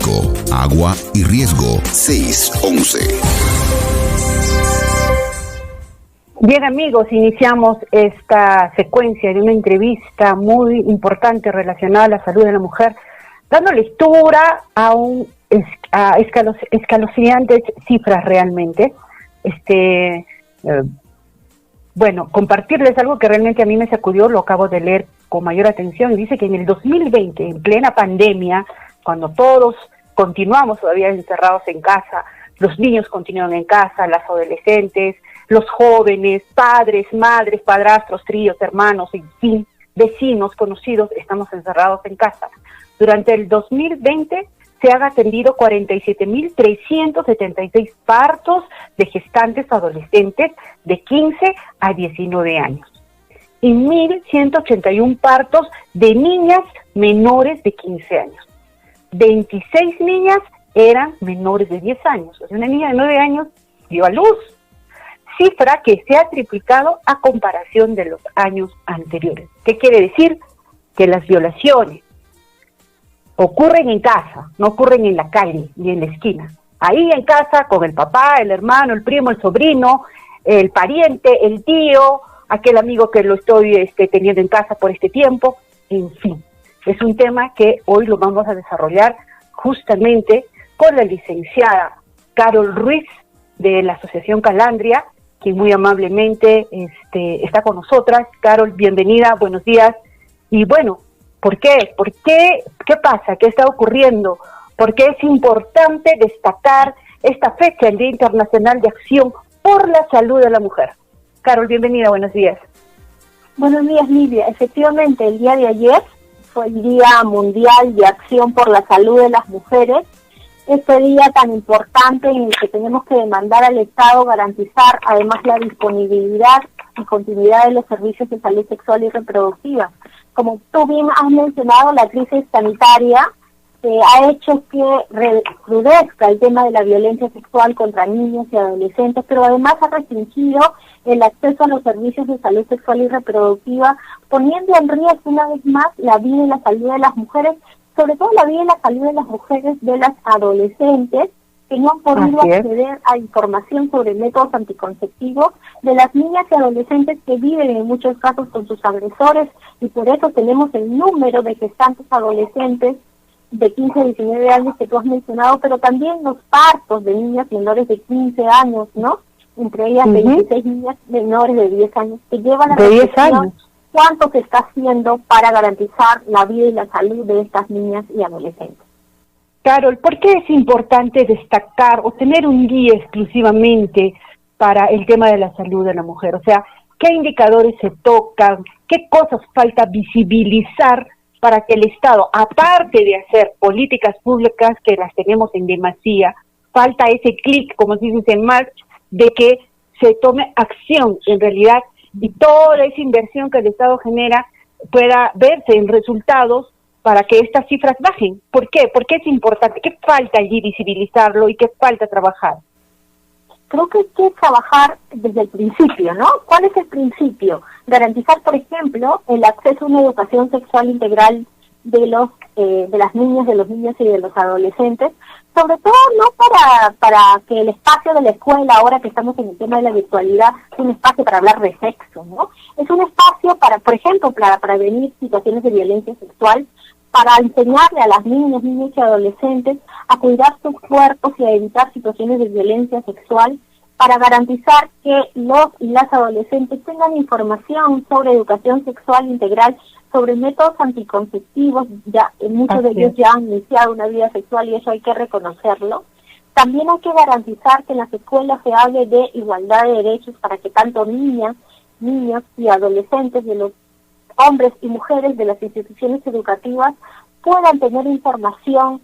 México. Agua y riesgo 611. Bien, amigos, iniciamos esta secuencia de una entrevista muy importante relacionada a la salud de la mujer, dando lectura a escalofriantes cifras realmente. Bueno, compartirles algo que realmente a mí me sacudió, lo acabo de leer con mayor atención, y dice que en el 2020, en plena pandemia, cuando todos continuamos todavía encerrados en casa, los niños continúan en casa, las adolescentes, los jóvenes, padres, madres, padrastros, tríos, hermanos, en fin, vecinos, conocidos, estamos encerrados en casa. Durante el 2020 se han atendido 47.376 partos de gestantes adolescentes de 15 a 19 años y 1.181 partos de niñas menores de 15 años. 26 niñas eran menores de 10 años. O sea, una niña de 9 años dio a luz, cifra que se ha triplicado a comparación de los años anteriores. ¿Qué quiere decir? Que las violaciones ocurren en casa, no ocurren en la calle ni en la esquina. Ahí en casa, con el papá, el hermano, el primo, el sobrino, el pariente, el tío, aquel amigo que lo estoy teniendo en casa por este tiempo, en fin. Es un tema que hoy lo vamos a desarrollar justamente con la licenciada Carol Ruiz de la Asociación Calandria, quien muy amablemente está con nosotras. Carol, bienvenida, buenos días. Y bueno, ¿por qué? ¿Qué pasa? ¿Qué está ocurriendo? ¿Por qué es importante destacar esta fecha, el Día Internacional de Acción por la Salud de la Mujer? Carol, bienvenida, buenos días. Buenos días, Lidia. Efectivamente, el día de ayer fue el Día Mundial de Acción por la Salud de las Mujeres. Este día tan importante en el que tenemos que demandar al Estado garantizar además la disponibilidad y continuidad de los servicios de salud sexual y reproductiva. Como tú bien has mencionado, la crisis sanitaria ha hecho que recrudezca el tema de la violencia sexual contra niños y adolescentes, pero además ha restringido el acceso a los servicios de salud sexual y reproductiva, poniendo en riesgo una vez más la vida y la salud de las mujeres, sobre todo la vida y la salud de las mujeres de las adolescentes, que no han podido acceder a información sobre métodos anticonceptivos, de las niñas y adolescentes que viven en muchos casos con sus agresores, y por eso tenemos el número de gestantes adolescentes de 15 a 19 años que tú has mencionado, pero también los partos de niñas menores de 15 años, ¿no? Entre ellas 26 niñas menores de 10 años, que llevan a la reflexión cuánto se está haciendo para garantizar la vida y la salud de estas niñas y adolescentes. Carol, ¿por qué es importante destacar o tener un día exclusivamente para el tema de la salud de la mujer? O sea, ¿qué indicadores se tocan? ¿Qué cosas falta visibilizar para que el Estado, aparte de hacer políticas públicas que las tenemos en demasía, falta ese clic, como se dice en marcha, de que se tome acción en realidad y toda esa inversión que el Estado genera pueda verse en resultados para que estas cifras bajen? ¿Por qué? ¿Por qué es importante? ¿Qué falta allí visibilizarlo y qué falta trabajar? Creo que hay que trabajar desde el principio, ¿no? ¿Cuál es el principio? Garantizar, por ejemplo, el acceso a una educación sexual integral de las niñas, de los niños y de los adolescentes, sobre todo no para que el espacio de la escuela, ahora que estamos en el tema de la virtualidad, es un espacio para hablar de sexo, ¿no? Es un espacio para, por ejemplo, para prevenir situaciones de violencia sexual, para enseñarle a las niñas, niños y adolescentes a cuidar sus cuerpos y a evitar situaciones de violencia sexual, para garantizar que los y las adolescentes tengan información sobre educación sexual integral, sobre métodos anticonceptivos. Ya muchos de ellos ya han iniciado una vida sexual y eso hay que reconocerlo. También hay que garantizar que en las escuelas se hable de igualdad de derechos para que tanto niñas, niños y adolescentes de los hombres y mujeres de las instituciones educativas puedan tener información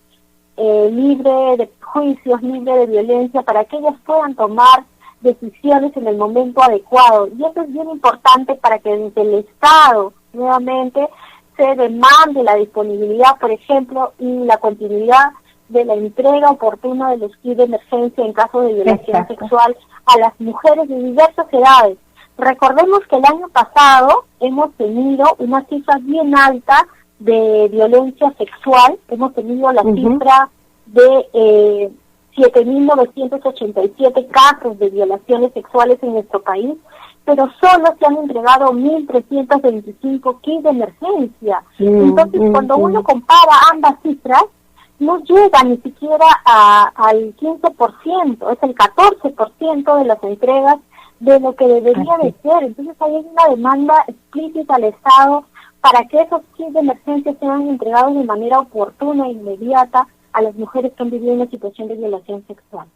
libre de juicios, libre de violencia, para que ellas puedan tomar decisiones en el momento adecuado. Y eso es bien importante para que desde el Estado, nuevamente, se demande la disponibilidad, por ejemplo, y la continuidad de la entrega oportuna de los kits de emergencia en caso de violación sexual a las mujeres de diversas edades. Recordemos que el año pasado hemos tenido una cifra bien alta de violencia sexual, hemos tenido la cifra de 7.987 casos de violaciones sexuales en nuestro país, pero solo se han entregado 1.325 kits de emergencia. Entonces, cuando uno compara ambas cifras, no llega ni siquiera al 15%, es el 14% de las entregas de lo que debería de ser. Entonces, ahí hay una demanda explícita al Estado para que esos kits de emergencia sean entregados de manera oportuna e inmediata a las mujeres que han vivido una situación de violación sexual.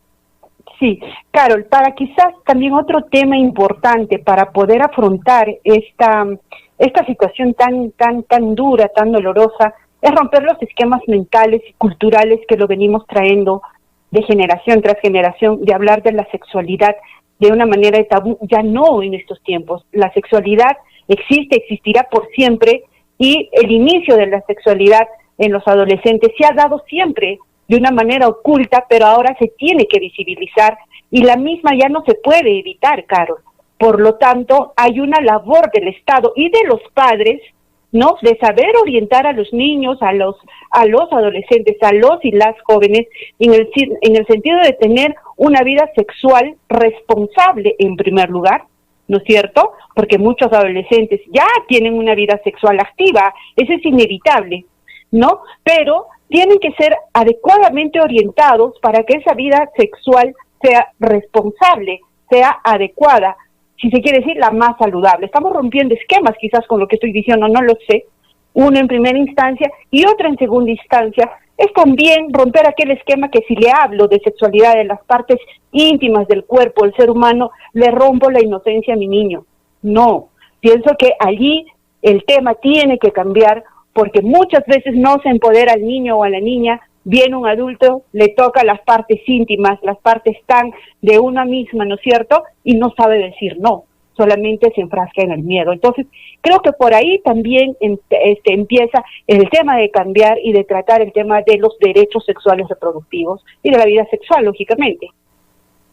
Sí, Carol, para quizás también otro tema importante para poder afrontar esta situación tan dura, tan dolorosa, es romper los esquemas mentales y culturales que lo venimos trayendo de generación tras generación, de hablar de la sexualidad de una manera de tabú, ya no en estos tiempos. La sexualidad existe, existirá por siempre, y el inicio de la sexualidad en los adolescentes se ha dado siempre de una manera oculta, pero ahora se tiene que visibilizar y la misma ya no se puede evitar, Carol. Por lo tanto, hay una labor del Estado y de los padres, ¿no?, de saber orientar a los niños, a los adolescentes, a los y las jóvenes, en el sentido de tener una vida sexual responsable en primer lugar, ¿no es cierto? Porque muchos adolescentes ya tienen una vida sexual activa, eso es inevitable, ¿no? Pero tienen que ser adecuadamente orientados para que esa vida sexual sea responsable, sea adecuada, si se quiere decir, la más saludable. Estamos rompiendo esquemas quizás con lo que estoy diciendo, no lo sé, uno en primera instancia y otro en segunda instancia. Es también romper aquel esquema que si le hablo de sexualidad, de las partes íntimas del cuerpo del ser humano, le rompo la inocencia a mi niño. No, pienso que allí el tema tiene que cambiar, porque muchas veces no se empodera al niño o a la niña, viene un adulto, le toca las partes íntimas, las partes tan de una misma, ¿no es cierto?, y no sabe decir no, solamente se enfrasca en el miedo. Entonces, creo que por ahí también empieza el tema de cambiar y de tratar el tema de los derechos sexuales reproductivos y de la vida sexual, lógicamente.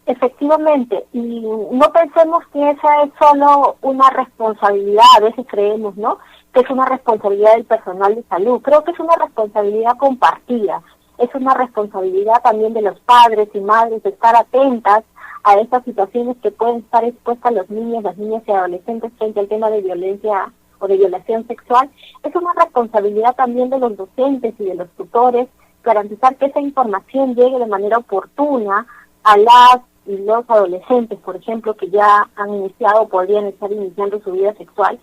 Efectivamente, y no pensemos que esa es solo una responsabilidad, a veces creemos, ¿no?, que es una responsabilidad del personal de salud. Creo que es una responsabilidad compartida, es una responsabilidad también de los padres y madres de estar atentas a estas situaciones que pueden estar expuestas los niños, las niñas y adolescentes frente al tema de violencia o de violación sexual. Es una responsabilidad también de los docentes y de los tutores garantizar que esa información llegue de manera oportuna a las y los adolescentes, por ejemplo, que ya han iniciado o podrían estar iniciando su vida sexual.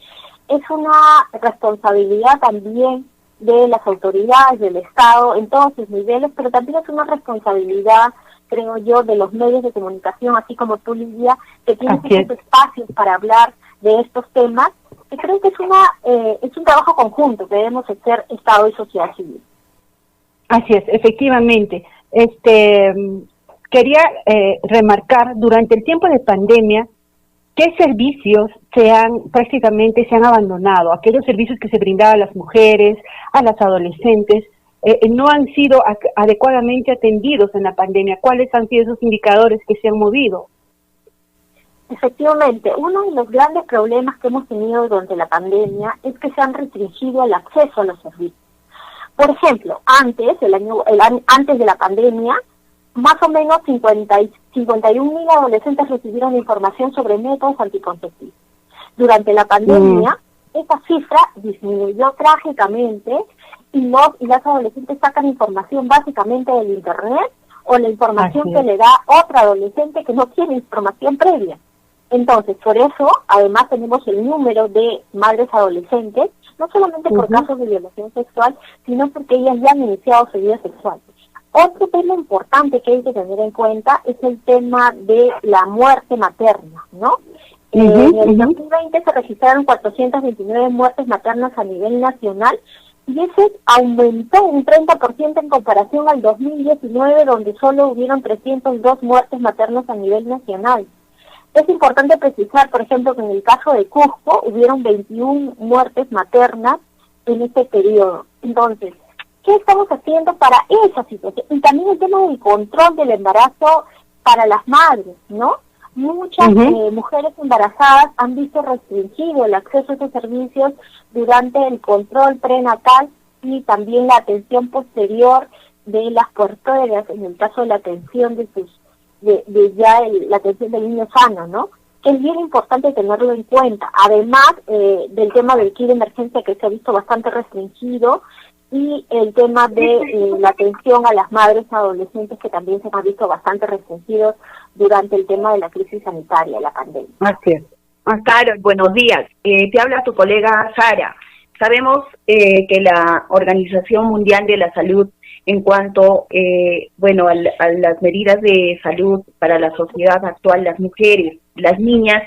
Es una responsabilidad también de las autoridades, del Estado, en todos sus niveles, pero también es una responsabilidad, creo yo, de los medios de comunicación, así como tú, Lidia, que tienen estos espacios para hablar de estos temas, que creo que es un trabajo conjunto que debemos hacer Estado y sociedad civil. Así es, efectivamente. Quería remarcar, durante el tiempo de pandemia, ¿qué servicios prácticamente se han abandonado? Aquellos servicios que se brindaban a las mujeres, a las adolescentes, no han sido adecuadamente atendidos en la pandemia. ¿Cuáles han sido esos indicadores que se han movido? Efectivamente, uno de los grandes problemas que hemos tenido durante la pandemia es que se han restringido el acceso a los servicios. Por ejemplo, antes de la pandemia, más o menos 51.000 adolescentes recibieron información sobre métodos anticonceptivos. Durante la pandemia, esa cifra disminuyó trágicamente y las adolescentes sacan información básicamente del Internet o la información que le da otra adolescente que no tiene información previa. Entonces, por eso, además tenemos el número de madres adolescentes, no solamente por casos de violación sexual, sino porque ellas ya han iniciado su vida sexual. Otro tema importante que hay que tener en cuenta es el tema de la muerte materna, ¿no? En el 2020 se registraron 429 muertes maternas a nivel nacional y ese aumentó un 30% en comparación al 2019, donde solo hubieron 302 muertes maternas a nivel nacional. Es importante precisar, por ejemplo, que en el caso de Cusco hubieron 21 muertes maternas en este periodo. Entonces, ¿qué estamos haciendo para esa situación? Y también el tema del control del embarazo para las madres, ¿no? Muchas mujeres embarazadas han visto restringido el acceso a esos servicios durante el control prenatal y también la atención posterior de las porteras en el caso de la atención la atención del niño sano, ¿no? Que es bien importante tenerlo en cuenta, además del tema del kit de emergencia que se ha visto bastante restringido, y el tema de la atención a las madres adolescentes que también se han visto bastante restringidos durante el tema de la crisis sanitaria, la pandemia. Así es. Carol, buenos días. Te habla tu colega Sara. Sabemos que la Organización Mundial de la Salud, en cuanto a las medidas de salud para la sociedad actual, las mujeres, las niñas,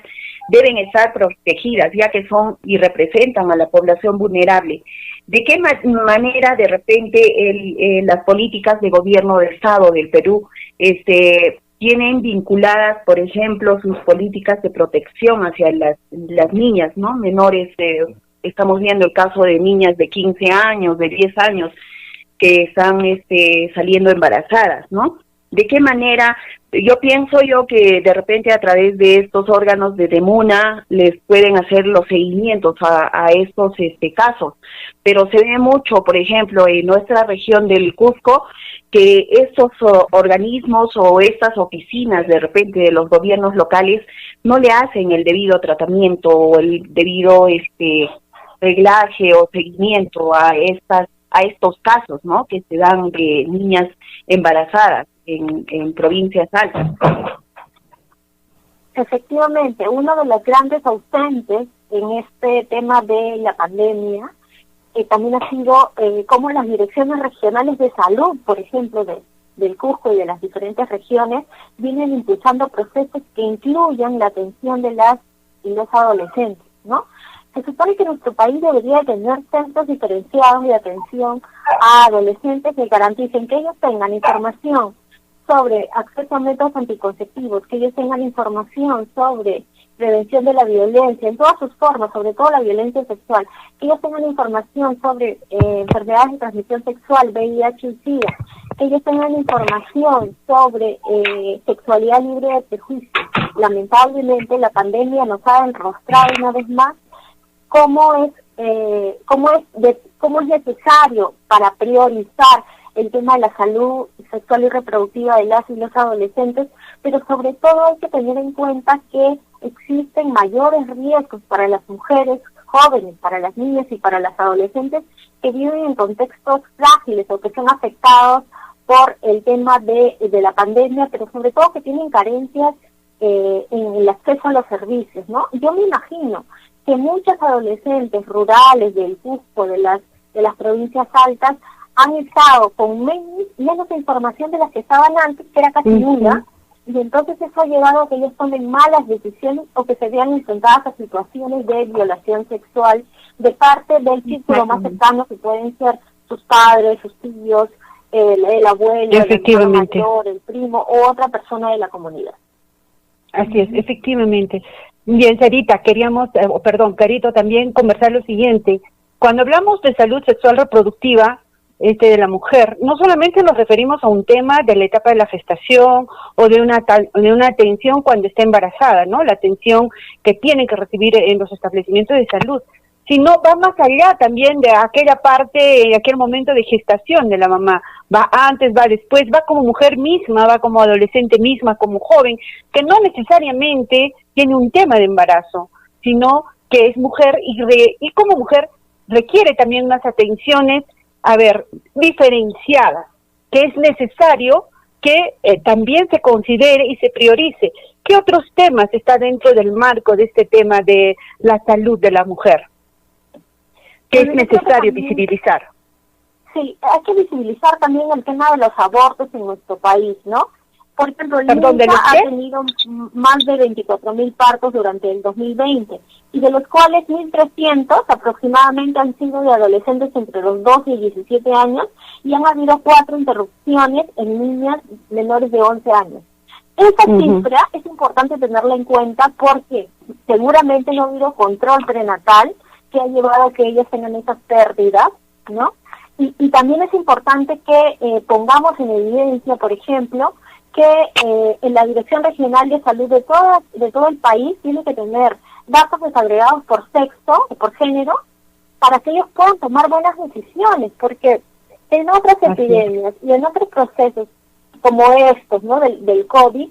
deben estar protegidas, ya que son y representan a la población vulnerable. ¿De qué manera de repente las políticas de gobierno del Estado del Perú tienen vinculadas, por ejemplo, sus políticas de protección hacia las niñas, ¿no? Menores, estamos viendo el caso de niñas de 15 años, de 10 años, que están saliendo embarazadas, ¿no? ¿De qué manera? Yo pienso que de repente a través de estos órganos de DEMUNA les pueden hacer los seguimientos a estos casos, pero se ve mucho, por ejemplo, en nuestra región del Cusco, que estos organismos o estas oficinas de repente de los gobiernos locales no le hacen el debido tratamiento o el debido reglaje o seguimiento a estos casos, ¿no? Que se dan de niñas embarazadas en provincias altas. Efectivamente, uno de los grandes ausentes en este tema de la pandemia también ha sido cómo las direcciones regionales de salud, por ejemplo, del Cusco y de las diferentes regiones, vienen impulsando procesos que incluyan la atención de las y los adolescentes, ¿no? Se supone que nuestro país debería tener centros diferenciados de atención a adolescentes que garanticen que ellos tengan información sobre acceso a métodos anticonceptivos, que ellos tengan información sobre prevención de la violencia en todas sus formas, sobre todo la violencia sexual, que ellos tengan información sobre enfermedades de transmisión sexual, VIH y SIDA, que ellos tengan información sobre sexualidad libre de prejuicio. Lamentablemente la pandemia nos ha enrostrado una vez más cómo es necesario para priorizar el tema de la salud sexual y reproductiva de las y los adolescentes, pero sobre todo hay que tener en cuenta que existen mayores riesgos para las mujeres jóvenes, para las niñas y para las adolescentes que viven en contextos frágiles o que son afectados por el tema de la pandemia, pero sobre todo que tienen carencias en el acceso a los servicios, ¿no? Yo me imagino que muchas adolescentes rurales del Cusco, de las provincias altas, han estado con menos información de las que estaban antes, que era casi nula, y entonces eso ha llevado a que ellos tomen malas decisiones o que se vean enfrentadas a situaciones de violación sexual de parte del círculo más cercano, que pueden ser sus padres, sus tíos, el abuelo, el hermano mayor, el primo o otra persona de la comunidad. Así es, efectivamente. Bien, Sarita, Carito, también conversar lo siguiente. Cuando hablamos de salud sexual reproductiva de la mujer, no solamente nos referimos a un tema de la etapa de la gestación o de una atención cuando está embarazada, ¿no? La atención que tiene que recibir en los establecimientos de salud, sino va más allá también de aquella parte, de aquel momento de gestación de la mamá. Va antes, va después, va como mujer misma, va como adolescente misma, como joven, que no necesariamente tiene un tema de embarazo, sino que es mujer y como mujer requiere también unas atenciones, diferenciadas, que es necesario que también se considere y se priorice. ¿Qué otros temas está dentro del marco de este tema de la salud de la mujer? Que es necesario visibilizar. Sí, hay que visibilizar también el tema de los abortos en nuestro país, ¿no? Por ejemplo, Lima ha tenido más de 24.000 partos durante el 2020, y de los cuales 1.300 aproximadamente han sido de adolescentes entre los 12 y 17 años, y han habido 4 interrupciones en niñas menores de 11 años. Esta cifra es importante tenerla en cuenta porque seguramente no ha habido control prenatal que ha llevado a que ellas tengan esas pérdidas, ¿no? Y también es importante que pongamos en evidencia, por ejemplo, que en la Dirección Regional de Salud de todo el país tiene que tener datos desagregados por sexo o por género para que ellos puedan tomar buenas decisiones, porque En otras epidemias y en otros procesos como estos, ¿no? Del COVID,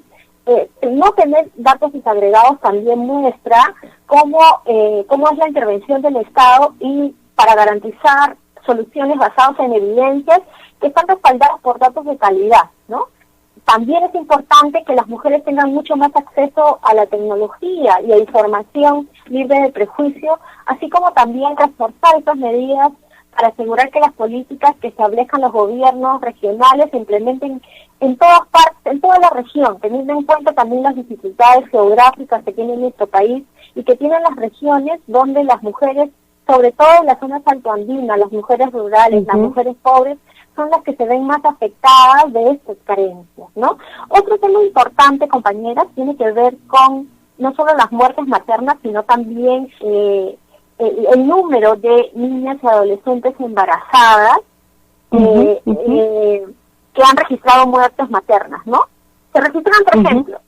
no tener datos desagregados también muestra cómo es la intervención del Estado y para garantizar soluciones basadas en evidencias que están respaldadas por datos de calidad, ¿no? También es importante que las mujeres tengan mucho más acceso a la tecnología y a información libre de prejuicio, así como también reforzar estas medidas para asegurar que las políticas que establezcan los gobiernos regionales se implementen en todas partes, en toda la región, teniendo en cuenta también las dificultades geográficas que tiene nuestro país y que tienen las regiones donde las mujeres, sobre todo en las zonas altoandinas, las mujeres rurales, las mujeres pobres, son las que se ven más afectadas de estas carencias, ¿no? Otro tema importante, compañeras, tiene que ver con no solo las muertes maternas, sino también el número de niñas y adolescentes embarazadas que han registrado muertes maternas, ¿no? Se registran, por ejemplo,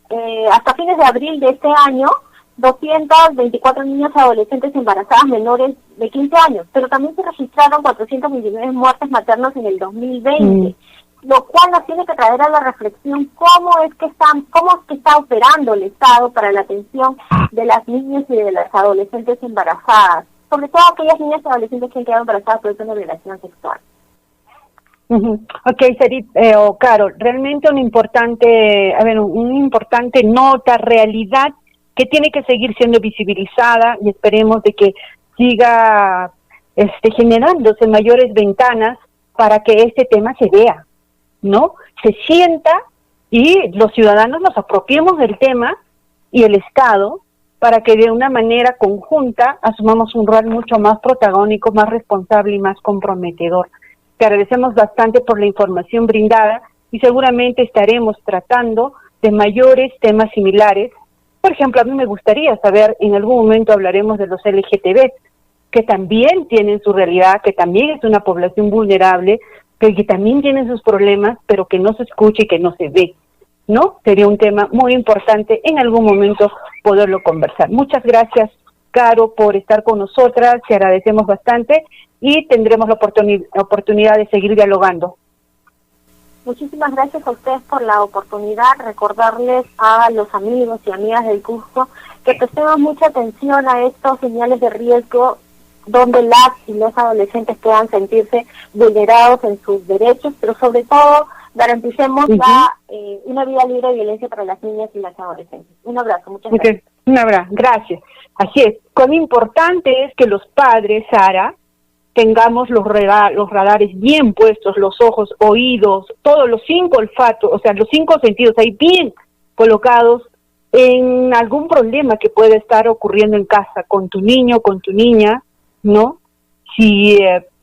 hasta fines de abril de este año, 224 niñas y adolescentes embarazadas menores de 15 años, pero también se registraron 429 muertes maternas en el 2020, lo cual nos tiene que traer a la reflexión cómo es que está operando el Estado para la atención de las niñas y de las adolescentes embarazadas, sobre todo aquellas niñas y adolescentes que han quedado embarazadas por una violación sexual. Ok, Carol, realmente una importante nota, realidad que tiene que seguir siendo visibilizada y esperemos de que siga generándose mayores ventanas para que este tema se vea, ¿no? Se sienta y los ciudadanos nos apropiemos del tema y el Estado para que de una manera conjunta asumamos un rol mucho más protagónico, más responsable y más comprometedor. Te agradecemos bastante por la información brindada y seguramente estaremos tratando de mayores temas similares. Por ejemplo, a mí me gustaría saber, en algún momento hablaremos de los LGTB, que también tienen su realidad, que también es una población vulnerable, que también tienen sus problemas, pero que no se escucha y que no se ve, ¿no? Sería un tema muy importante en algún momento poderlo conversar. Muchas gracias, Caro, por estar con nosotras, te agradecemos bastante y tendremos la oportunidad de seguir dialogando. Muchísimas gracias a ustedes por la oportunidad, recordarles a los amigos y amigas del Cusco que prestemos mucha atención a estos señales de riesgo donde las y los adolescentes puedan sentirse vulnerados en sus derechos, pero sobre todo garanticemos una vida libre de violencia para las niñas y las adolescentes. Un abrazo, muchas gracias. Un abrazo, gracias. Así es, cuán importante es que los padres, Sara, tengamos los radares bien puestos, los ojos, oídos, todos los 5 olfatos, o sea, los 5 sentidos ahí bien colocados en algún problema que pueda estar ocurriendo en casa con tu niño, con tu niña, ¿no?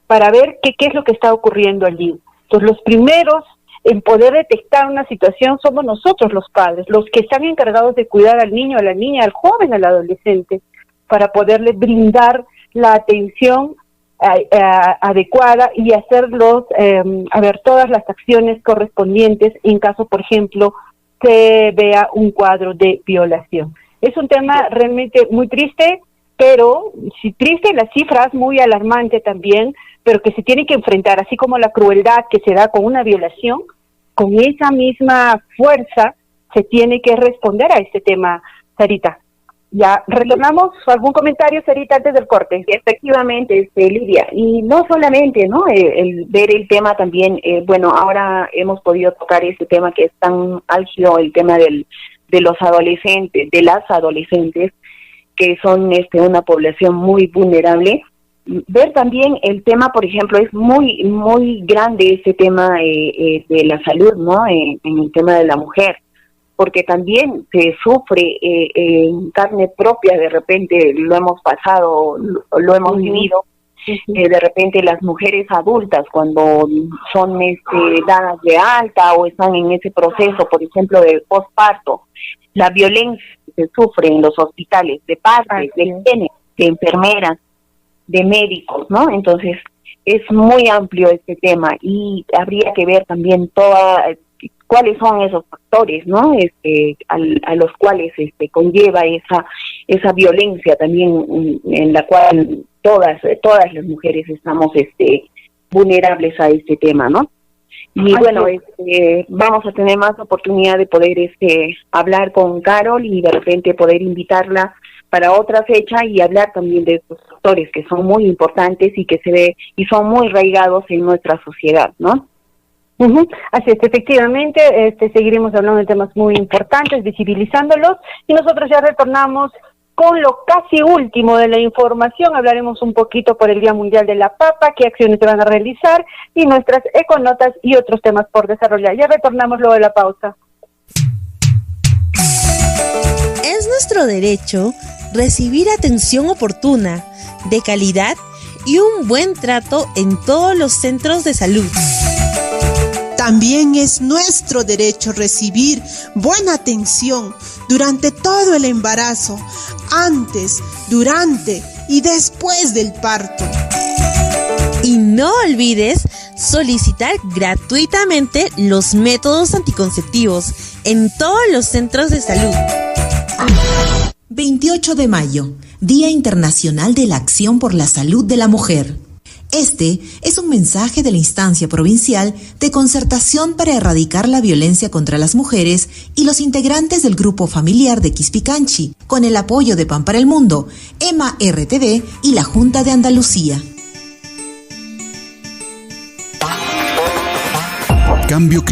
Para ver qué es lo que está ocurriendo allí. Entonces, los primeros en poder detectar una situación somos nosotros los padres, los que están encargados de cuidar al niño, a la niña, al joven, al adolescente, para poderle brindar la atención adecuada y hacerlos, todas las acciones correspondientes en caso, por ejemplo, se vea un cuadro de violación. Es un tema realmente muy triste, pero triste, la cifra es muy alarmante también, pero que se tiene que enfrentar, así como la crueldad que se da con una violación, con esa misma fuerza se tiene que responder a este tema, Sarita. Ya, retornamos. ¿Algún comentario, Sarita, antes del corte? Efectivamente, Lidia, y no solamente, ¿no? El ver el tema también, ahora hemos podido tocar este tema que es tan álgido, el tema de los adolescentes, de las adolescentes, que son una población muy vulnerable. Ver también el tema, por ejemplo, es muy muy grande ese tema de la salud, ¿no? En el tema de la mujer, porque también se sufre en carne propia, de repente lo hemos pasado, lo hemos vivido, de repente las mujeres adultas cuando son dadas de alta o están en ese proceso, por ejemplo, de posparto, la violencia que se sufre en los hospitales de padres, de enfermeras, de médicos, ¿no? Entonces, es muy amplio este tema y habría que ver también cuáles son esos factores, ¿no? A los cuales conlleva esa violencia también en la cual todas las mujeres estamos vulnerables a este tema, ¿no? Y bueno, vamos a tener más oportunidad de poder hablar con Carol y de repente poder invitarla para otra fecha y hablar también de estos factores que son muy importantes y que se ve y son muy arraigados en nuestra sociedad, ¿no? Así es, efectivamente, seguiremos hablando de temas muy importantes, visibilizándolos, y nosotros ya retornamos con lo casi último de la información. Hablaremos un poquito por el Día Mundial de la Papa, qué acciones se van a realizar y nuestras econotas y otros temas por desarrollar. Ya retornamos luego de la pausa. Es nuestro derecho recibir atención oportuna, de calidad y un buen trato en todos los centros de salud. También es nuestro derecho recibir buena atención durante todo el embarazo, antes, durante y después del parto. Y no olvides solicitar gratuitamente los métodos anticonceptivos en todos los centros de salud. 28 de mayo, Día Internacional de la Acción por la Salud de la Mujer. Este es un mensaje de la Instancia Provincial de Concertación para Erradicar la Violencia contra las Mujeres y los integrantes del Grupo Familiar de Quispicanchi, con el apoyo de Pan para el Mundo, EMA RTV y la Junta de Andalucía. Cambio